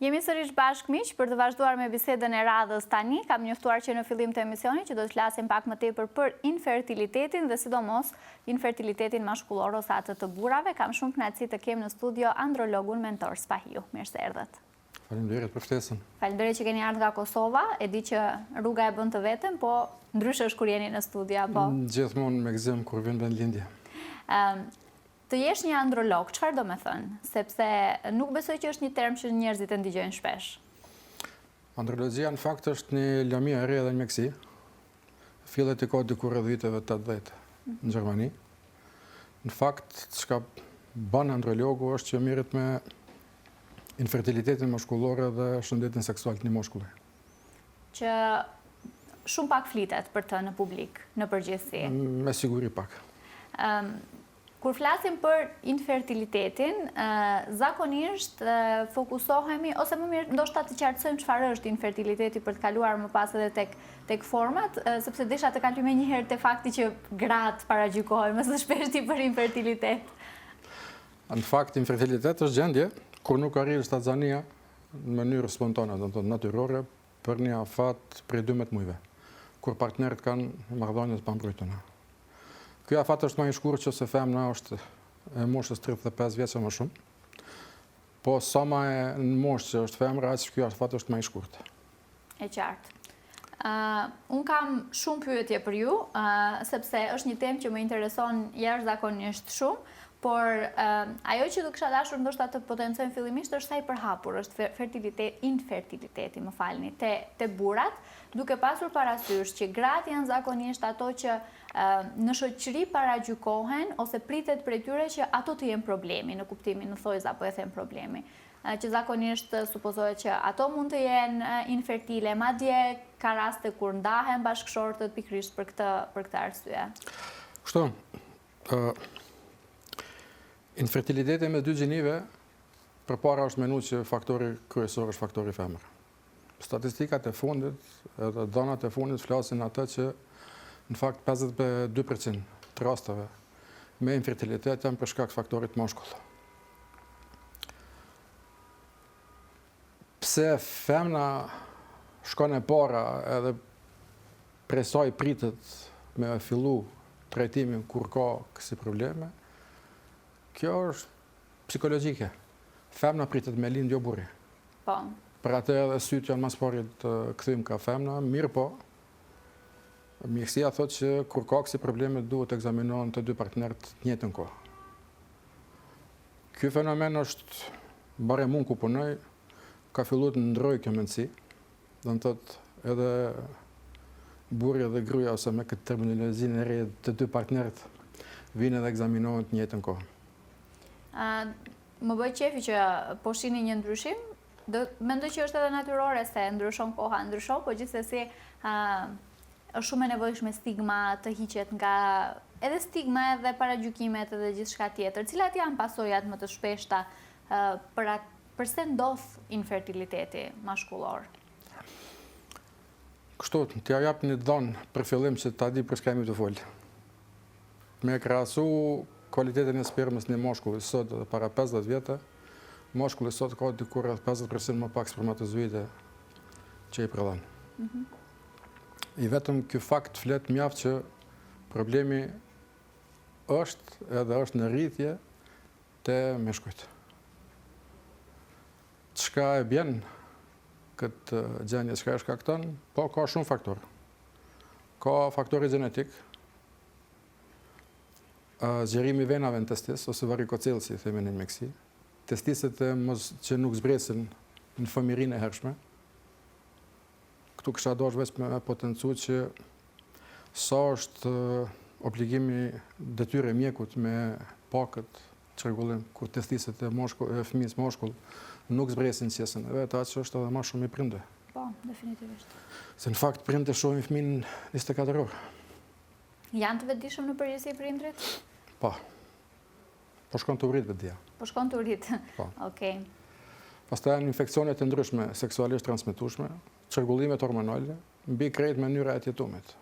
Jemi sërish bashkë miq për të vazhduar me bisedën e radhës tani. Kam njoftuar që në fillim të emisionit që do të flasim pak më tepër për infertilitetin dhe sidomos infertilitetin mashkullor ose atë të burrave. Kam shumë kënaqësi të kem në studio andrologun Mentor Spahiu. Mirë se erdhët. Faleminderit për ftesën. Faleminderit që keni ardhur nga Kosova. E di që rruga e bën të vetëm, po ndryshe është kur jeni në studio apo? Gjithmonë me gëzim kur vjen vendlindje. Të jesh një androlog, çfarë do me thënë? Sepse nuk besoj që është një term që njerëzit e ndigjojnë shpesh. Andrologjia në fakt është një lëmi e re edhe në Meksi. Fillet i ka diku rreth viteve 80 në Gjermani. Në fakt, çka bën andrologu është që merret me infertilitetin mashkullor dhe shëndetin seksual të një moshkulli. Që shumë pak flitet për të në publik, në përgjithësi. Me siguri pak. Kur flasim për infertilitetin, zakonisht fokusohemi, ose më mirë ndoshta të qartësojmë çfarë është infertiliteti për të kaluar më pas edhe tek format, sepse desha të kalojmë një herë te fakti që gratë paragjykohen më së shpeshti për infertilitet. Në fakt, infertilitet është gjendje kur nuk arrin shtatzania në mënyrë spontane, do të thotë natyrore, për një afat prej 12 muajve, kur partnerët kanë marrëdhënie të pambrojtura. Ky afat është më i shkurtër që se femna është e moshës 35 vjeç më shumë. Po sa më në moshë që është femra, aq ky afat është më i shkurtër. E qartë. Unë kam shumë pyetje për ju, sepse është një temë që më intereson jashtëzakonisht shumë, por ajo që do kisha dashur ndoshta të potencojmë fillimisht është sa i përhapur është infertiliteti, më falni, te burrat, duke pasur parasysh që gratë janë zakonisht ato që në shoqëri paragjykohen ose pritet prej tyre që ato të jenë problemi, në kuptimin në thojza po e them problemi. Që zakonisht supozohet që ato mund të jenë infertile, madje ka raste kur ndahen bashkëshortët pikërisht për këtë arsye. Kështu, infertiliteti me dy gjinive përpara është menuar që faktori kryesor është faktori femër. Statistikat e fundit edhe dhënat e fundit flasin atë që në fakt 52% të rasteve me infertilitet janë për shkak të faktorit mashkull. Pse femna shkon e para edhe prej saj pritet me fillu trajtimin kur ka kësi probleme, kjo është psikologjike. Femna pritet me lind jo burri. Po. Për atë edhe sytë janë mas pari të kthym ka femna, mirë po, mjekësia thot që kur ka kësi probleme duhet ekzaminohen të dy partnerët të njëjtën kohë. Ky fenomen është, bare mund ku punoj, ka filluar të ndrojë kjo mendësi, do të thotë edhe burri dhe gruaja ose me këtë terminologjinë e re të dy partnerët vinë edhe ekzaminohen të njëjtën kohë. Më bëj qefi që po shihni një ndryshim. Mendoj që është edhe natyrore se ndryshon koha, po gjithsesi është shumë e nevojshme stigma të hiqet nga edhe stigma edhe paragjykimet edhe gjithçka tjetër. Cilat janë pasojat më të shpeshta përse ndodh infertiliteti mashkullor? Kështu, t'ja jap një dhënë për fillim që ta di për çka jemi të fol. Me krahasu kualitetin e spermës një moshkulli sot dhe para 50 vjetë, moshkulli sot ka diku rreth 50% më pak spermatozoide që i prodhon. I vetëm ky fakt flet mjaft që problemi është edhe është në rritje te meshkujt. Çka e bën këtë gjendje, çka e shkakton? Po ka shumë faktorë. Ka faktori gjenetik, zgjerimi venave në testis, ose varikocellsi, themi në Meksi. Testiset që nuk zbresin në fëmijërinë e hershme. Këtu kisha dashur vetëm me potencu që sa është obligimi detyre e mjekut me pakët çrregullim kur testiset e fëmijës moshkull nuk zbresin qesën e vet, atë është edhe më shumë i prindë. Po, definitivisht. Se në fakt prindë shohin fëmin 24 orë. Janë të vetëdijshëm në përgjithësi prindrit? Po. Po shkon të urrit vetëdia. Po shkon të urrit. Po. Okej. Pastaj janë infeksionet e ndryshme seksualisht transmetueshme, çrregullimet hormonale, mbi krejt mënyra e jetumit.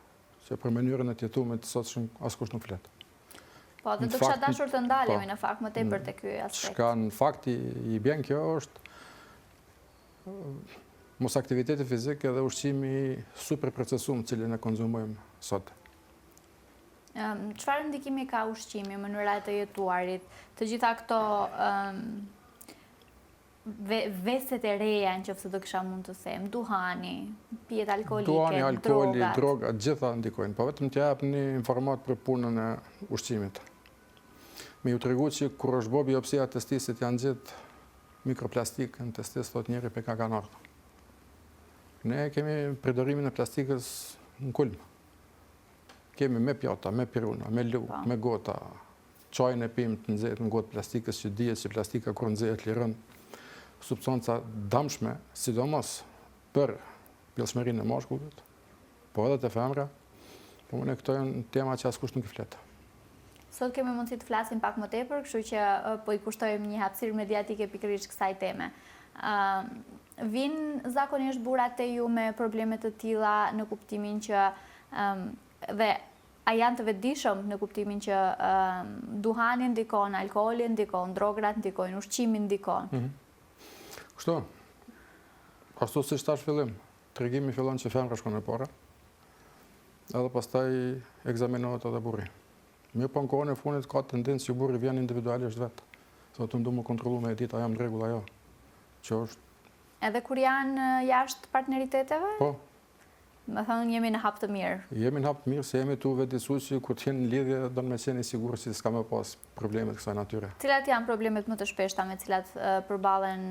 Që për mënyrën e jetumit sot askush nuk flet. Po, dhe do kisha dashur të ndalemi në fakt më tepër te ky aspekt. Çka në fakt i bën kjo është mos aktiviteti fizik edhe ushqimi super procesum cilin e konzumojmë sot. Çfarë ndikimi ka ushqimi, mënyra e të jetuarit, të gjitha këto veset e reja nëse do kisha mund të them, duhani, pijet alkoolike, Duhani, alkooli, drogat. droga, gjitha ndikojnë, po vetëm t'ja jap një informat për punën e ushqimit. Me ju tregu që kur është bo biopsia testisit janë gjithë mikroplastik në testis, thot njeri pe ka kanë ardhur. Ne kemi përdorimin e plastikës në kulm. Kemi me pjata, me piruna, me luk, me gota, çajin e pim të nxehtë në gotë plastikës që dihet që plastika kur nxehet liron substanca dëmshme, sidomos për pjellshmërinë e mashkullit, po edhe të femra, po më ne këto janë tema që askush nuk i flet. Sot kemi mundësi të flasim pak më tepër, kështu që po i kushtojmë një hapësirë mediatike pikërisht kësaj teme. Vinë zakonisht burrat te ju me probleme të tilla në kuptimin që dhe a janë të vetëdijshëm në kuptimin që duhani ndikon, alkooli ndikon, drogat ndikojnë, ushqimi ndikon. Kështu, ashtu si thash fillim, tregimi fillon që femra shkon e para, edhe pastaj ekzaminohet edhe burri. Mirë po në kohën e fundit ka tendencë që burri vjen individualisht vetë. Thotë unë du më kontrollu me ditë a jam në rregull ajo. Që është. Edhe kur janë jashtë partneriteteve? Po. Më thonë jemi në hap të mirë. Jemi në hap të mirë se jemi tu vetëdijsuar që kur të jenë në lidhje do me qenë i sigurt që s'ka më pas probleme të kësaj natyre. Cilat janë problemet më të shpeshta me cilat përballen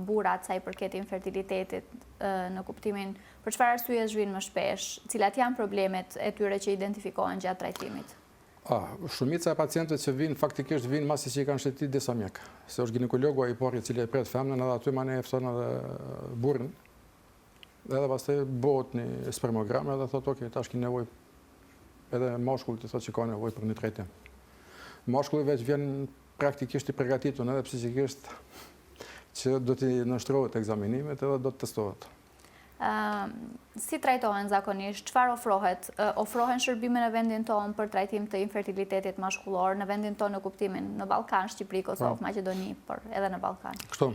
burrat sa i përket infertilitetit në kuptimin për çfarë arsye zhvin më shpesh? Cilat janë problemet e tyre që identifikohen gjatë trajtimit? Shumica e pacientëve që vinë faktikisht vinë masi që i kanë shëtit disa mjek. Se është ginekologu i pari i cili e pret femnën edhe aty mane e fton edhe burrin. Edhe pastaj bëhet një spermogram edhe thotë ok, tash ki nevojë edhe mashkulli thotë që ka nevojë për një trajtim. Mashkulli veç vjen praktikisht i përgatitur edhe psikikisht që do t'i nështrohet ekzaminimet edhe do të testohet. Si trajtohen zakonisht? Çfarë ofrohet? Ofrohen shërbime në vendin tonë për trajtim të infertilitetit mashkullor, në vendin tonë në kuptimin në Ballkan, Shqipëri, Kosovë, Maqedoni, por edhe në Ballkan. Kështu.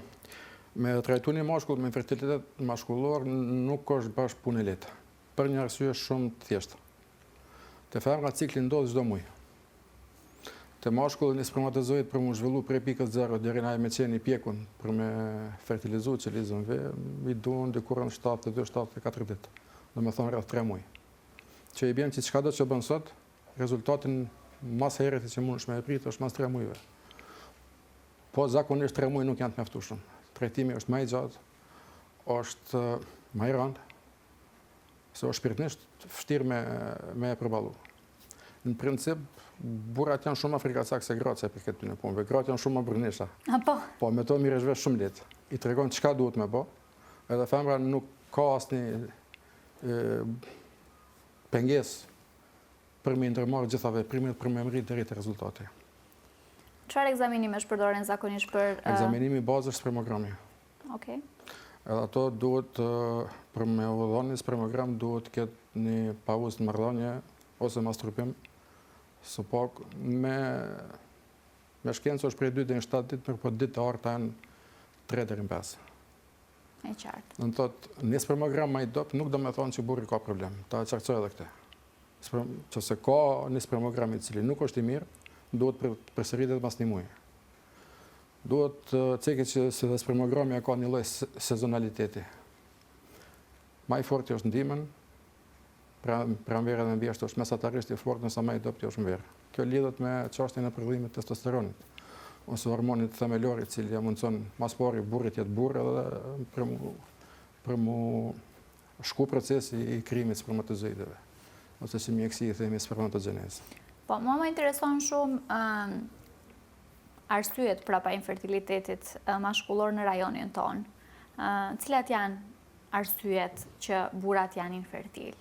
Me trajtu një mashkull me infertilitet mashkullor nuk është bashkë punë e lehtë. Për një arsye shumë të thjeshtë. Te femra cikli ndodh çdo muaj. Te mashkulli një spermatozoid për mu zhvillu prej pikës 0 deri në me qenë i pjekun për me fertilizu që lizën ve, i duhen dikurën 72-74 ditë. Do me thonë rreth 3 muaj. Që i bjen që çka do që bën sot, rezultatin mas herët që mund është me e pritë është mas 3 muajve. Po zakonisht 3 muaj nuk janë të mjaftueshëm. Trajtimi është më i gjatë, është më i rëndë, se është shpirtnisht vështirë me e përballu. Në princip, burrat janë shumë afrikacak se gratë se për këtë të në punëve. Gratë janë shumë më bërnisha. Po, me to mirë është vesh shumë letë. I tregon çka duhet me bo, edhe femra nuk ka asnjë pengesë për me ndërmarrë gjitha veprimet për me mritë deri te rezultati. Çfarë ekzaminime shpërdoren zakonisht për... Ekzaminimi bazë është spermogrami. Okej. Edhe ato duhet, për me u dhënë një spermogram, duhet ketë një pauzë në marrëdhënie ose masturbim, së pak me shkencë është prej 2 deri në 7 ditë, por ditë të arta janë 3 deri në 5. E qartë. Do të thotë, një spermogram më i dobët nuk do me thonë që burri ka problem. Ta qartësoj edhe këtë. Nëse ka një spermogram i cili nuk është i mirë, duhet përsëritet pas një muaji. Duhet cekë që se dhe spermogrami ka një lloj sezonaliteti. Më i fortë është ndimën, pranvera dhe mbi është mesatarisht i fortë nësa më i dobët është mverë. Kjo lidhet me çështjen e prodhimit të testosteronit, ose hormonit themelor i cili ja mundson mas pari burrit jetë burr edhe për mu shku procesi i krijimit spermatozoideve, ose si mjeksi i themi spermatogjenezë. Po, mua më intereson shumë arsyet prapa infertilitetit mashkullor në rajonin tonë. Cilat janë arsyet që burrat janë infertil?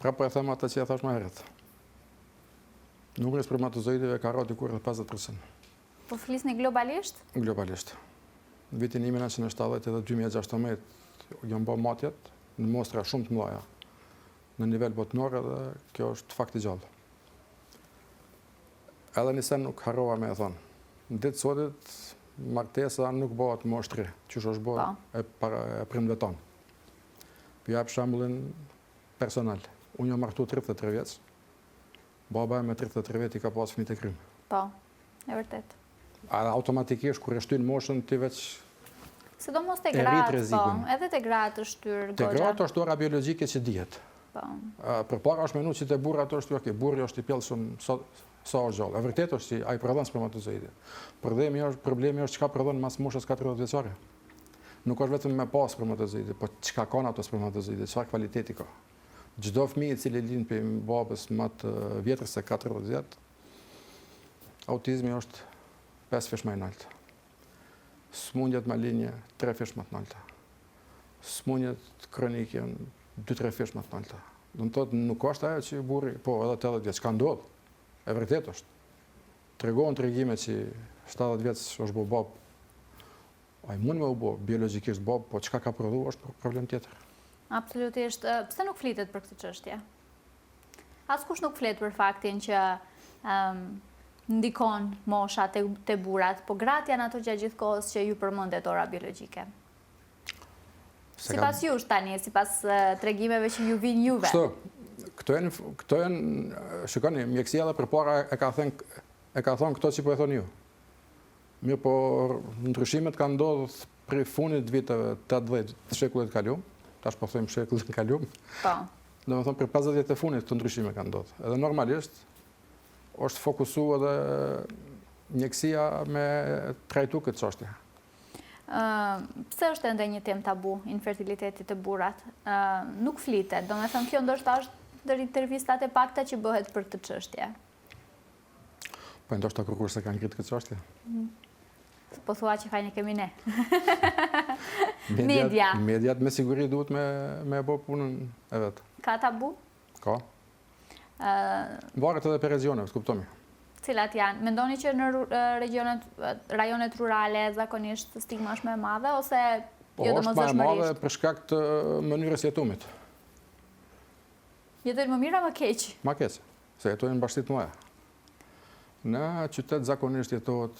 Prapa e them ata që ja thash më herët. Numri i spermatozoideve ka rreth diku rreth 50%. Po flisni globalisht? Globalisht. Në vitin 1970 edhe 2016 janë bërë matjet në mostra shumë të mëdha në nivel botëror edhe kjo është fakt i gjallë. Edhe nëse nuk harrova me e thonë. Në ditë sotit martesa nuk bëhet moshtri, qysh është bëhet e prindve tonë. Për jap shembullin personal. Unë jam martu 33 vjeç. Baba me 33 vjet I ka pas fëmijë të krym. Po, e vërtet. Automatikisht kur e shtyn moshën ti veç sidomos te gratë, po, edhe te gratë është shtyr goxha. Te gratë është ora biologjike që dihet. Po. Përpara është menu që te burrat është okay, burri është I pjellshëm sa është gjallë. E vërtetë është që ai prodhon spermatozoide. Problemi është çka prodhon mas moshës 40 vjeçare. Nuk është vetëm me pas spermatozoide, po çka kanë ato spermatozoide, çfarë kvaliteti ka. Çdo fëmijë I cili lind për babës më të vjetër se 40 vjet, autizmi është 5 fish më I lartë. Smundjet malinje 3 fish më të larta. Smundjet kronike 2-3 fish më të larta. Do të thotë nuk është ajo që burri, po edhe 80 vjeç ka ndodhur. E vërtetë është. Tregon tregime që 70 vjeç është bo bab. Ai mund me u bë biologjikisht bab, po çka ka prodhuar është problem tjetër. Absolutisht. Pse nuk flitet për këtë çështje? Askush nuk flet për faktin që ndikon mosha te burrat, po gratë janë ato gjatë gjithë kohës që ju përmendet ora biologjike. Sipas jush tani, sipas tregimeve që ju vijnë juve. Këto janë, shikoni, mjekësia edhe përpara e ka thënë këto që po e thoni ju. Mirë, po ndryshimet kanë ndodhur prej fundit viteve 80 të shekullit të kaluar, tash po them shekullit të kaluar. Po. Domethënë për 50 vjet të fundit këto ndryshime kanë ndodhur. Edhe normalisht është fokusuar edhe mjekësia me trajtu këtë çështje. Pse është ende një temë tabu infertiliteti të burrat? Nuk flitet. Domethënë kjo ndoshta është ndër intervistat e pakta që bëhet për këtë çështje. Po ndoshta kërkuar se kanë ngritë këtë çështje. Po thua që fajin e kemi ne. Mediat me siguri duhet me bë punën e vet. Ka tabu? Ka. Varet edhe për regione, të kuptomi. Cilat janë? Mendoni që në rajonet rurale zakonisht stigma është më e madhe ose jo domosdoshmërisht? Është më e madhe për shkak të mënyrës jetumit. Jetojnë më mirë apo keq? Më keq, se jetojnë në bashkësi të mëdha. Në qytet zakonisht jetohet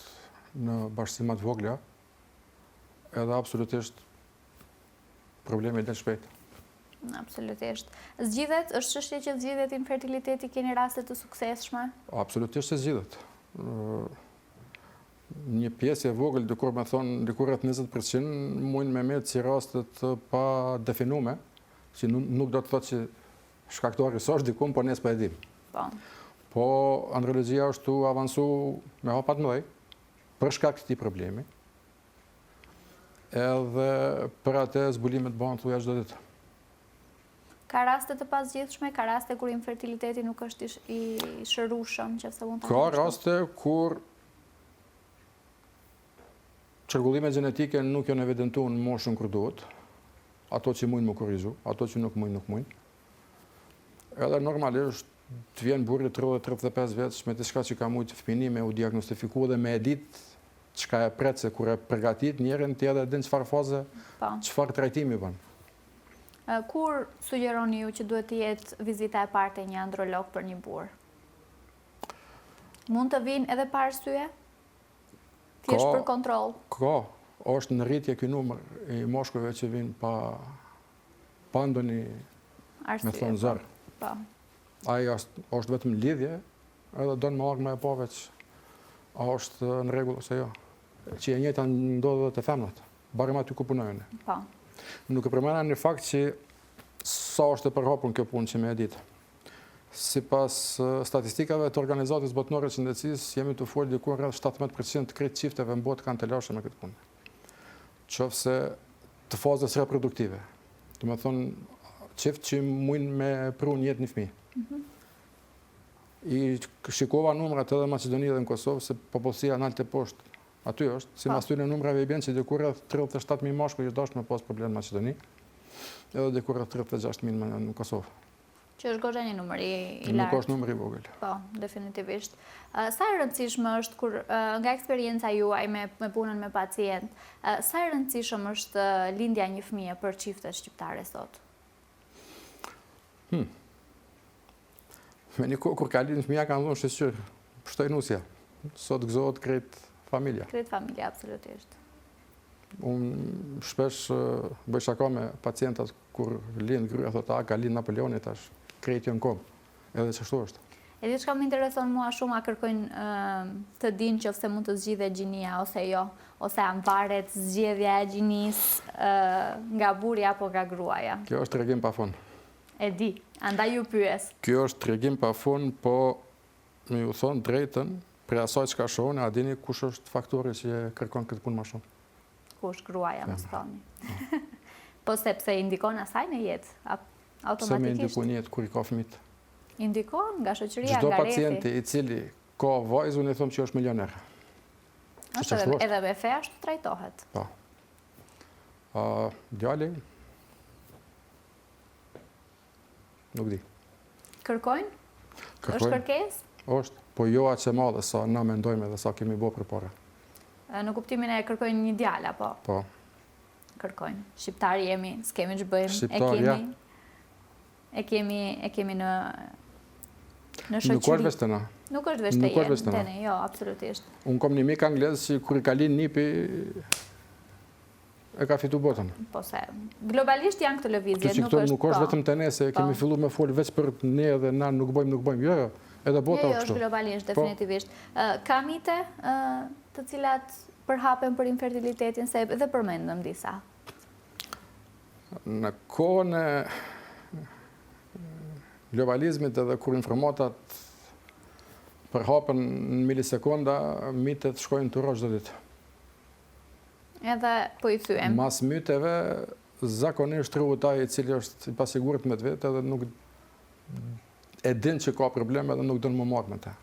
në bashkësi më të vogla, edhe absolutisht problemi del shpejt. Absolutisht. Zgjidhet, është çështje që zgjidhet infertiliteti, keni raste të suksesshme? Absolutisht se zgjidhet. Një pjesë e vogël, dikur me thonë, dikur rreth 20% mund me metë si raste të pa definume, që nuk do të thotë që shkaktori s'është diku, po nes po e dim. Po andrologjia është tu avansu me hapa të mëdhej për shkak të këtij problemi. Edhe për atë zbulimet bëhen thuaj çdo ditë. Ka raste të pasgjithshme, ka raste kur infertiliteti nuk është I shërueshëm, nëse mund ta. Ka raste kur çrregullimet gjenetike nuk janë evidentuar në moshën kur duhet, ato që mund më korrizu, ato që nuk mund. Edhe normalisht të vjen burri 30-35 vjeç me diçka që ka mujt fëmijë me u diagnostifiku dhe me e ditë çka e pret se kur e përgatit njerën ti edhe din çfarë faze, çfarë trajtimi bën. Kur sugjeroni ju që duhet të jetë vizita e parë te një androlog për një burr? Mund të vinë edhe pa arsye? Thjesht për kontroll? Ka, është në rritje ky numër I moshkujve që vinë pa ndonjë me thonë zër. Ai është vetëm lidhje, edhe do në marrë me e pa veç a është në rregull ose jo. Që e njëjta ndodhet edhe te femrat, barem aty ku punojnë. Nuk e përmena një fakt që sa është e përhapur kjo punë që me e ditë. Sipas statistikave të Organizatës Botërore të Shëndetësisë, jemi të folë diku rreth 17% të krejt çifteve në botë kanë të lashë me këtë punë. Qofse të fazës reproduktive. Do të thonë çift që mund me pru një jetë një fëmijë. I shikova numrat edhe në Maqedoni dhe në Kosovë se popullsia nalte poshtë. Aty është, si mas tyre numrave I bjen që dikur rreth 37.000 mashkull që dashur me pas problem në Maqedoni, edhe dikur rreth 36.000 në Kosovë. Që është goxha një numër I lartë. Nuk është numër I vogël. Po, definitivisht. Sa e rëndësishme është kur nga eksperienca juaj me punën me pacient, sa e rëndësishëm është lindja një fëmie për çiftet shqiptare sot? Me një kohë kur ka lind fëmia kanë thonë shqyrë, shtoj nusja. Sot gëzohet krejt familja. Krejt familja, absolutisht. Unë shpesh bëj shaka me pacientat kur lind gryja, thotë, ka lind Napoleoni tash, krejt janë kom. Edhe çashtu është. E di çka më intereson mua shumë, a kërkojnë të dinë nëse mund të zgjidhet gjinia ose jo, ose a varet zgjedhja e gjinisë nga burri apo nga gruaja. Kjo është tregim pafund. E di, andaj ju pyes. Kjo është tregim pafund, po më ju thon drejtën, për asaj çka shohën, a dini kush është faktori që kërkon këtë punë më shumë? Kush, gruaja, më thoni. Po sepse indikon asaj në jetë, automatikisht. Se me indikon jetë kur i ka fëmijët. Indikon nga shoqëria, Çdo nga rrethi. pacienti i cili ka vajzë, unë i them që është milioner. Është edhe me fe ashtu trajtohet. Po. Djali? Nuk di. Kërkojnë? Është kërkesë? Është, po jo aq e madhe sa na mendojmë dhe sa kemi bërë përpara. Në kuptimin e kërkojnë një djalë apo? Po. Kërkojnë. Shqiptar jemi, s'kemi ç'bëjmë, Shqiptar, e kemi në shoqëri. Nuk është veç të na. Nuk është veç të jemi, jo, absolutisht. Unë kom një mik anglez që kur i ka lind nipi e ka fitu botën. Po se, globalisht janë këtë lëvizjet, nuk është vetëm të ne, se kemi fillu me folë veç për ne dhe na nuk bëjmë, jo, edhe bota jo, është globalisht, definitivisht. Ka mite të cilat përhapen për infertilitetin, se edhe përmendëm disa. Në kohën e globalizmit edhe kur informatat përhapen në milisekonda, mitet shkojnë të rrosh çdo ditë. Edhe po i thyem. Mas myteve, zakonisht rruhet ai i cili është i pasigurt me vetë edhe nuk e din që ka probleme dhe nuk do në më marrë me ta.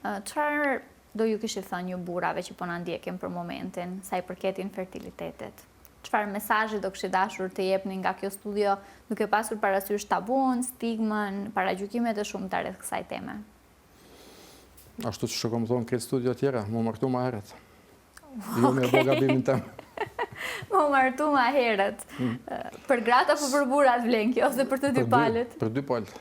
Çfarë do ju kishit thënë ju burrave që po na ndjekin për momentin, sa i përket infertilitetit? Çfarë mesazhi do kishit dashur të jepni nga kjo studio, duke pasur parasysh tabun, stigmën, paragjykimet e shumta rreth kësaj teme? Ashtu që shko më thonë këtë studio tjera, më martu ma heret. Jo me bo gabimin tem. Më martu ma heret. Për gratë apo për burrat vlen kjo, ose për të dy palët? Për dy palët.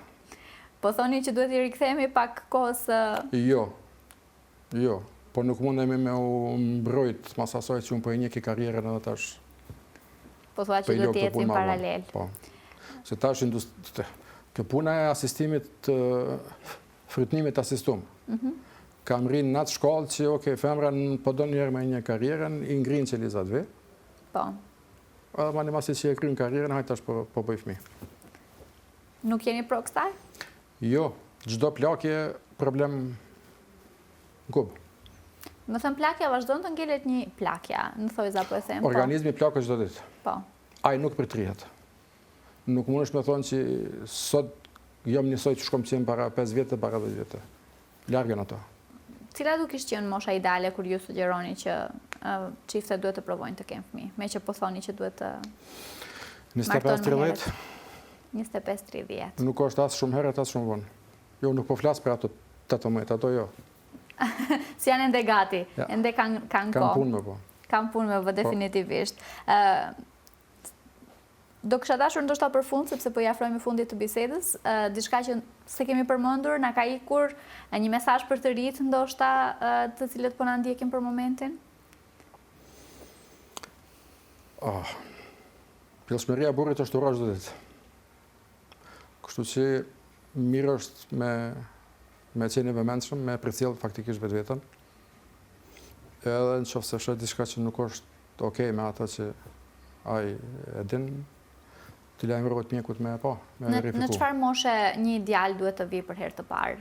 Po thoni që duhet i rikthehemi pak kohës... Jo. Po nuk mundemi me u mbrojt mas asaj që unë po e njeki karrierën edhe tash. Po thua që duhet të jetin paralel. Po. Se tash kjo puna e asistimit, frytnimit asistum. Kam rinë në atë shkallë që, okej, femra po do njerë me një karrierën, i ngrinë që lizat ve. Po. Edhe ma një masit që e krynë karrierën, hajtë tash po bëj fëmi. Nuk jeni pro kësaj? Jo, çdo plakje problem gub. Më thënë plakja vazhdon të ngelet një plakja, në thojza po e them. Organizmi plakët çdo ditë. Po. Ai nuk përtrihet. Nuk mundesh me thonë që sot jam njësoj që shkom qenë para 5 vjetë, para 10 vjetë. Largën ato. Cila du kishtë qenë mosha ideale kur ju sugjeroni që çiftet duhet të provojnë të kenë fëmijë, me që po thoni që duhet të 25-30? 25-30. Nuk është asë shumë herët, asë shumë vonë. Jo, nuk po flasë për ato 18, ato jo. Si janë ende gati, ende kanë kohë. Kanë punë me po. Kanë punë me po, definitivisht. Do kisha dashur ndoshta për fund, sepse po i afrohemi fundit të bisedës, diçka që se kemi përmendur, na ka ikur një mesazh për të rit, ndoshta të cilët po na ndjekin për momentin? Pjellshmëria e burrit është urrë çdo ditë. Kështu që mirë është me qenë i vëmendshëm, me përcjell faktikisht vetveten. Edhe nëse është diçka që nuk është okay me ata që ai e din, të lajmërohet mjekut me verifiku. Në çfarë moshe një djalë duhet të vijë për herë të parë?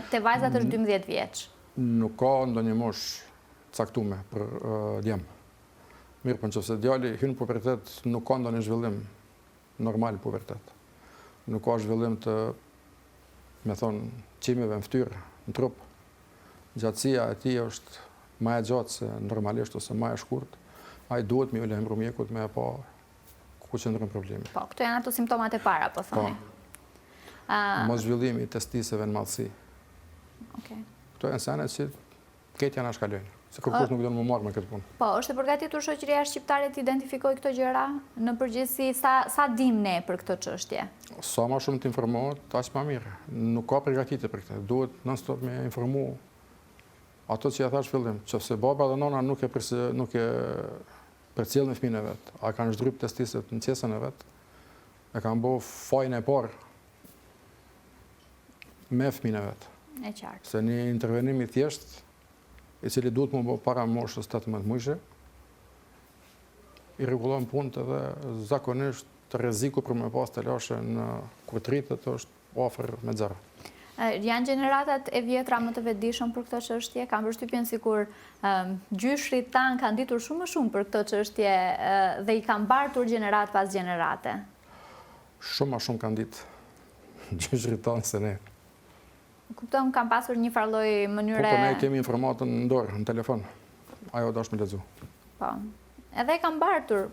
Te vajzat është 12 vjeç. Nuk ka ndonjë moshë caktuar për djem. Mirë, po nëse djali hyn në pubertet, nuk ka ndonjë zhvillim normal pubertet. Nuk ka zhvillim të, me thonë, qimeve në fytyrë, në trup. Gjatësia e tij është më e gjatë se normalisht ose më e shkurt. Ai duhet me u lajmëru mjekut me pa ku qëndron problemi. Po, këto janë ato simptomat e para, po thoni. Mos zhvillimi i testiseve në madhësi. Okej. Këto janë sene që këtë janë shkalojnë. Se kërkush nuk do në më marrë me këtë punë. Po, është e përgatitur shoqëria shqiptare të identifikoj këto gjëra? Në përgjithësi, sa dim ne për këtë çështje? Sa ma shumë të informohet, aq ma mirë. Nuk ka përgatitje për këtë. Duhet non-stop me informu Ato që ja thash fillim, qofse baba dhe nona nuk e përcjell me fëmijën e vet, a kanë zhdryp testiset në qesën e vet, e kanë bo fajin e parë me fëmijën e vet. E qartë. Se një intervenim i thjesht, i cili duhet më bo para moshës 18 muajshe, i rregullon punët edhe zakonisht rreziku për me pas të lashe në kur të rritet është afër me zero. Janë gjeneratat e vjetra më të vetëdijshëm për këtë çështje? Kam përshtypjen sikur gjyshrit tanë kanë ditur shumë më shumë për këtë çështje dhe i kanë bartur gjenerat pas gjenerate. Shumë ma shumë kanë ditë gjyshrit tanë se ne. Kupton, kam pasur një farloj mënyre... Po, ne kemi informatën në dorë, në telefon. Ajo dash me lexu. Po. Edhe e kanë bartur.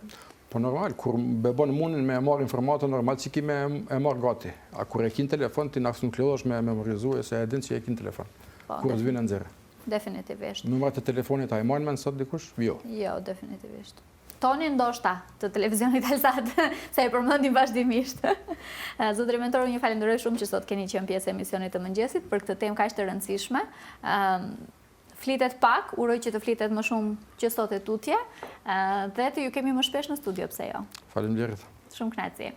Po normal, kur bebon mundin me e marrë informatën, normal që ki me e marrë gati. A kur e kin telefon, ti nakës nuk klodhosh me memorizu e se e din që e kin telefon. Kur të vinë në nxerë. Definitivist. Numrat e telefonit a i marrë me nësot dikush? Jo. Jo, definitivist. Toni ndoshta të televizionit Elsat, se e përmendim vazhdimisht. Zotëri mentor, unë ju falenderoj shumë që sot keni qenë pjesë e emisionit të mëngjesit për këtë temë kaq të rëndësishme. Flitet pak, uroj që të flitet më shumë që sot e tutje, dhe të ju kemi më shpesh në studio, pse jo? Faleminderit. Shumë kënaqësi.